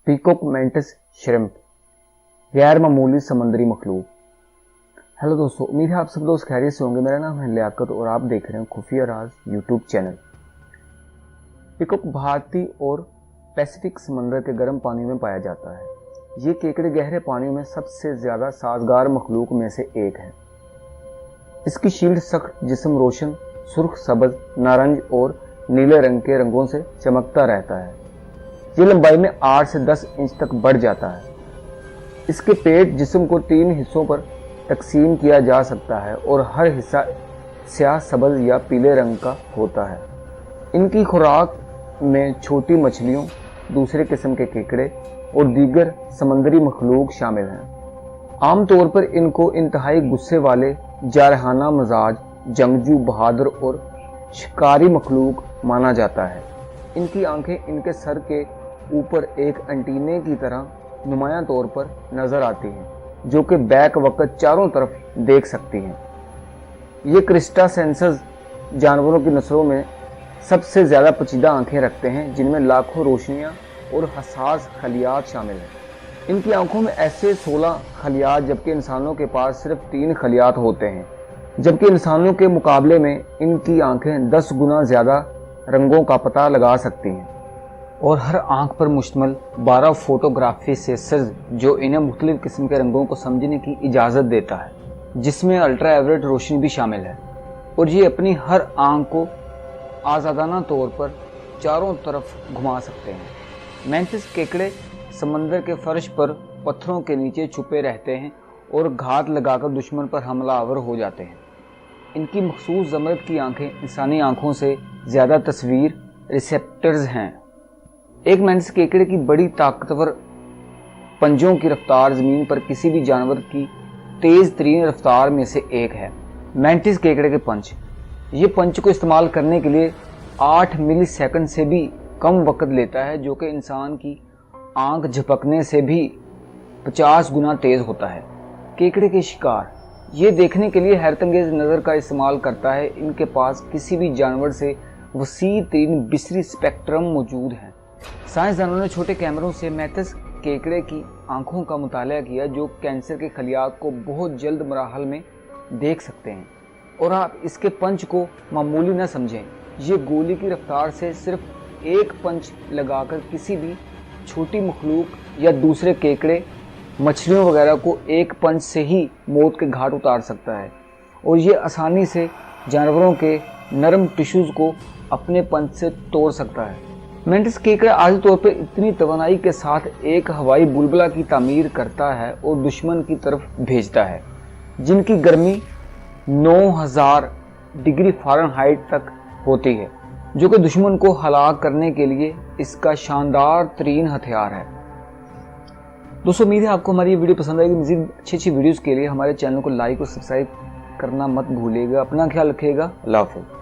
Peacock mantis shrimp, गैर मामूली समंदरी मखलूक। हेलो दोस्तों, उम्मीद है आप सब दोस्त खैरियत से होंगे। मेरा नाम है लियाकत और आप देख रहे हैं खुफिया राज यूट्यूब चैनल। पीकॉक भारतीय और पैसिफिक समंदर के गर्म पानी में पाया जाता है। ये केकड़े गहरे पानी में सबसे ज्यादा साजगार मखलूक में से एक है। इसकी शील्ड सख्त जिस्म रोशन सुर्ख, सब्ज, नारंज और नीले रंग के रंगों से चमकता रहता है। ये लंबाई में 8 से 10 इंच तक बढ़ जाता है। इसके पेट जिस्म को 3 हिस्सों पर तकसीम किया जा सकता है और हर हिस्सा स्याह, सब्ज या पीले रंग का होता है। इनकी खुराक में छोटी मछलियों, दूसरे किस्म के केकड़े और दीगर समंदरी मखलूक शामिल हैं। आमतौर पर इनको इंतहाई गुस्से वाले, जारहाना मिजाज, जंगजू, बहादुर और शिकारी मखलूक माना जाता है। इनकी आंखें इनके सर के ऊपर एक एंटीने की तरह नुमायां तौर पर नजर आती हैं, जो कि बैक वक्त चारों तरफ देख सकती हैं। ये क्रिस्टासेंसस जानवरों की नस्लों में सबसे ज्यादा पेचीदा आंखें रखते हैं, जिनमें लाखों रोशनियां और हसास खलियात शामिल हैं। इनकी आंखों में ऐसे 16 खलियात, जबकि इंसानों के पास सिर्फ 3 खलियात होते हैं। जबकि इंसानों के मुकाबले में इनकी आंखें 10 गुना ज्यादा रंगों का पता लगा सकती हैं और हर आंख पर मुश्तमिल 12 फोटोग्राफी सेंसर्स जो इन्हें मुख्तलिफ किस्म के रंगों को समझने की इजाज़त देता है, जिसमें अल्ट्रा एवरेट रोशनी भी शामिल है। और ये अपनी हर आंख को आज़ादाना तौर पर चारों तरफ घुमा सकते हैं। मेंटिस केकड़े समंदर के फर्श पर पत्थरों के नीचे छुपे रहते हैं और घात लगाकर दुश्मन पर हमलावर हो जाते हैं। इनकी मखसूस ज़मरद की आंखें इंसानी आंखों से ज़्यादा तस्वीर रिसेप्टर्स हैं। एक मेंटिस केकड़े की बड़ी ताकतवर पंजों की रफ्तार ज़मीन पर किसी भी जानवर की तेज़ तरीन रफ्तार में से एक है। मेंटिस केकड़े के पंच, ये पंच को इस्तेमाल करने के लिए 8 मिली सेकंड से भी कम वक्त लेता है, जो कि इंसान की आंख झपकने से भी 50 गुना तेज़ होता है। केकड़े के शिकार, ये देखने के लिए हैरतअंगेज नज़र का इस्तेमाल करता है। इनके पास किसी भी जानवर से वसी तरीन बिसरी स्पेक्ट्रम मौजूद है। साइंसदानों ने छोटे कैमरों से मेंटिस केकड़े की आंखों का मुताला किया, जो कैंसर के खलियात को बहुत जल्द मराहल में देख सकते हैं। और आप इसके पंच को मामूली न समझें। ये गोली की रफ्तार से सिर्फ एक पंच लगाकर किसी भी छोटी मखलूक या दूसरे केकड़े, मछलियों वगैरह को एक पंच से ही मौत के घाट उतार सकता है। और ये आसानी से जानवरों के नरम टिश्यूज़ को अपने पंच से तोड़ सकता है। मेंटिस केकड़ा आर्जी तौर पर इतनी तवानाई के साथ एक हवाई बुलबुला की तामीर करता है और दुश्मन की तरफ भेजता है, जिनकी गर्मी 9000 डिग्री फ़ारेनहाइट तक होती है, जो कि दुश्मन को हलाक करने के लिए इसका शानदार तरीन हथियार है। दोस्तों, उम्मीद है आपको हमारी ये वीडियो पसंद आएगी। मज़ीद अच्छी वीडियोज़ के लिए हमारे चैनल को लाइक और सब्सक्राइब करना मत भूलिएगा। अपना ख्याल रखिएगा। अल्लाह हाफ़िज़।